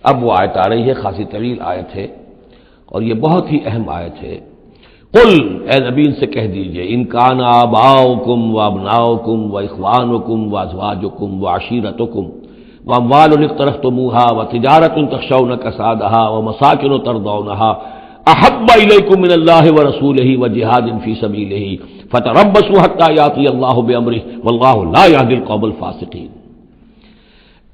اب وہ آیت آ رہی ہے، خاصی طویل آیت ہے اور یہ بہت ہی اہم آیت ہے۔ قل، اے نبی ان سے کہہ دیجئے، ان کان آباؤکم وابناؤکم واخوانکم وازواجکم وعشیرتکم واموال اقترفتموها وتجارۃ تخشون کسادها ومساکن ترضونها احب الیکم من اللہ ورسولہ وجہاد فی سبیلہ فتربصوا حتی یاتی اللہ بامرہ واللہ لا یہدی القوم الفاسقین۔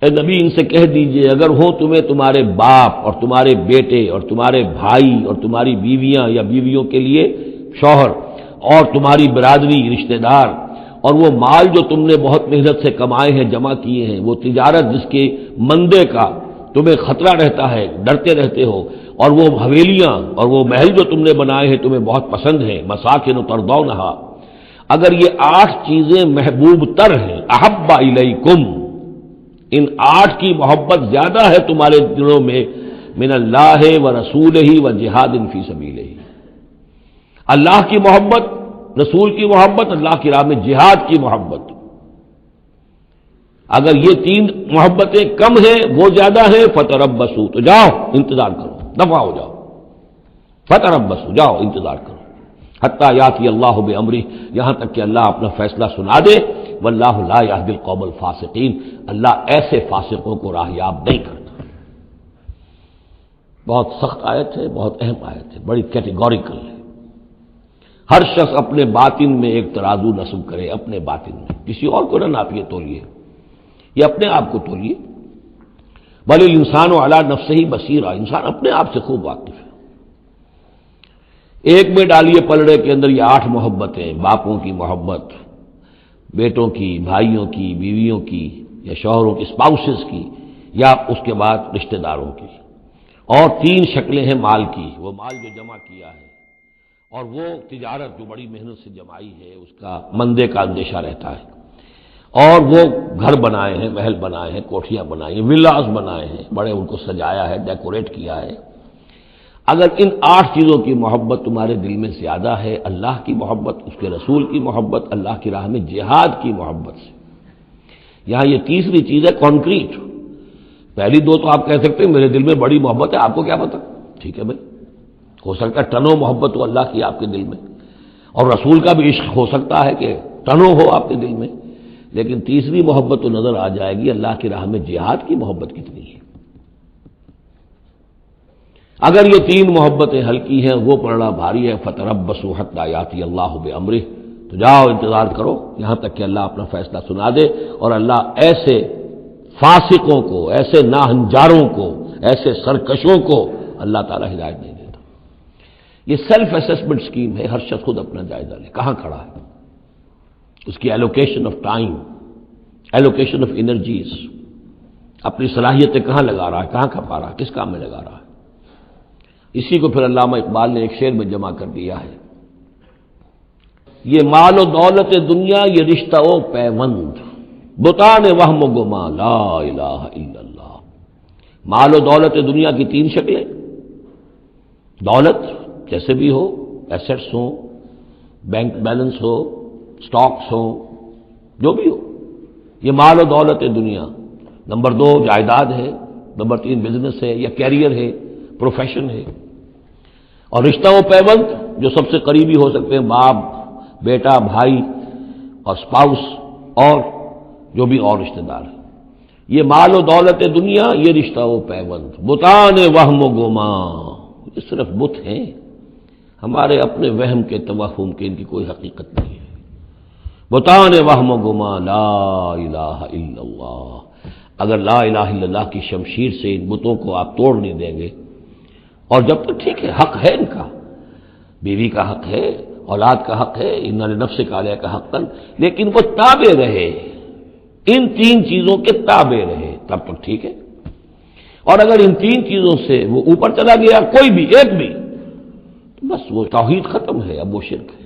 اے نبی ان سے کہہ دیجئے، اگر ہو تمہیں تمہارے باپ اور تمہارے بیٹے اور تمہارے بھائی اور تمہاری بیویاں یا بیویوں کے لیے شوہر اور تمہاری برادری رشتہ دار، اور وہ مال جو تم نے بہت محنت سے کمائے ہیں، جمع کیے ہیں، وہ تجارت جس کے مندے کا تمہیں خطرہ رہتا ہے، ڈرتے رہتے ہو، اور وہ حویلیاں اور وہ محل جو تم نے بنائے ہیں تمہیں بہت پسند ہیں، مساکن ترضونھا، اگر یہ 8 چیزیں محبوب تر ہیں، احب الیکم، ان 8 کی محبت زیادہ ہے تمہارے دلوں میں، من اللہ و رسولہ و جہاد فی سبیلہ، اللہ کی محبت، رسول کی محبت، اللہ کی راہ میں جہاد کی محبت۔ اگر یہ 3 محبتیں کم ہیں، وہ زیادہ ہیں، فتربصوا، تو جاؤ انتظار کرو، دفع ہو جاؤ، فتربصوا، جاؤ انتظار کرو، حتی یاتی اللہ بامرہ، یہاں تک کہ اللہ اپنا فیصلہ سنا دے، واللہ لا یہدی القوم الفاسقین، اللہ ایسے فاسقوں کو راہیاب نہیں کرتا۔ بہت سخت آیت ہے، بہت اہم آیت ہے، بڑی کیٹیگوریکل ہے۔ ہر شخص اپنے باطن میں ایک ترازو نصب کرے، اپنے باطن میں، کسی اور کو نہ ناپیے تولیے، یہ اپنے آپ کو تولیے۔ بل الانسان علی نفسہ بصیرہ، انسان اپنے آپ سے خوب واقف ہے۔ ایک میں ڈالیے پلڑے کے اندر یہ 8 محبتیں، باپوں کی محبت، بیٹوں کی، بھائیوں کی، بیویوں کی یا شوہروں کی، اسپاؤسز کی، یا اس کے بعد رشتہ داروں کی، اور 3 شکلیں ہیں مال کی، وہ مال جو جمع کیا ہے، اور وہ تجارت جو بڑی محنت سے جمائی ہے، اس کا مندے کا اندیشہ رہتا ہے، اور وہ گھر بنائے ہیں، محل بنائے ہیں، کوٹھیاں بنائی ہیں، ولاز بنائے ہیں، بڑے ان کو سجایا ہے، ڈیکوریٹ کیا ہے۔ اگر ان 8 چیزوں کی محبت تمہارے دل میں زیادہ ہے، اللہ کی محبت، اس کے رسول کی محبت، اللہ کی راہ میں جہاد کی محبت سے، یہاں یہ تیسری چیز ہے کانکریٹ۔ پہلی 2 تو آپ کہہ سکتے ہیں میرے دل میں بڑی محبت ہے، آپ کو کیا پتا، ٹھیک ہے بھائی، ہو سکتا ہے ٹنوں محبت ہو اللہ کی آپ کے دل میں، اور رسول کا بھی عشق ہو سکتا ہے کہ ٹنوں ہو آپ کے دل میں، لیکن تیسری محبت تو نظر آ جائے گی، اللہ کی راہ میں جہاد کی محبت کتنی ہے۔ اگر یہ 3 محبتیں ہلکی ہیں، وہ پڑنا بھاری ہے، فتربصوا حتی یاتی اللہ بامرہ، تو جاؤ انتظار کرو یہاں تک کہ اللہ اپنا فیصلہ سنا دے، اور اللہ ایسے فاسقوں کو، ایسے ناہنجاروں کو، ایسے سرکشوں کو اللہ تعالی ہدایت نہیں دیتا۔ یہ سیلف اسسمنٹ سکیم ہے، ہر شخص خود اپنا جائزہ لے، کہاں کھڑا ہے، اس کی allocation of time, allocation of energies, اپنی صلاحیتیں کہاں لگا رہا ہے، کہاں کھپا رہا ہے، کس کام میں لگا رہا ہے۔ اسی کو پھر علامہ اقبال نے ایک شعر میں جمع کر دیا ہے، یہ مال و دولت دنیا، یہ رشتہ و پیوند، بتان وہم و گما، لا الہ الا اللہ۔ مال و دولت دنیا کی 3 شکلیں، دولت جیسے بھی ہو، ایسٹس ہوں، بینک بیلنس ہو، سٹاکس ہوں، جو بھی ہو، یہ مال و دولت دنیا۔ نمبر 2 جائیداد ہے، نمبر 3 بزنس ہے یا کیریئر ہے، پروفیشن ہے، اور رشتہ و پیوند جو سب سے قریبی ہو سکتے ہیں، باپ، بیٹا، بھائی اور اسپاؤس، اور جو بھی اور رشتہ دار ہیں۔ یہ مال و دولت دنیا، یہ رشتہ و پیوند، بتان وہم و گما، یہ صرف بت ہیں، ہمارے اپنے وہم کے، توہم کے، ان کی کوئی حقیقت نہیں ہے۔ بتان وہم و گما، لا الہ الا اللہ۔ اگر لا الہ الا اللہ کی شمشیر سے ان بتوں کو آپ توڑ نہیں دیں گے، اور جب تک ٹھیک ہے، حق ہے ان کا، بیوی کا حق ہے، اولاد کا حق ہے، ان لنفسک علیک حقا، لیکن وہ تابع رہے، ان 3 چیزوں کے تابع رہے، تب تک ٹھیک ہے۔ اور اگر ان 3 چیزوں سے وہ اوپر چلا گیا، کوئی بھی ایک بھی، تو بس وہ توحید ختم ہے، اب وہ شرک ہے۔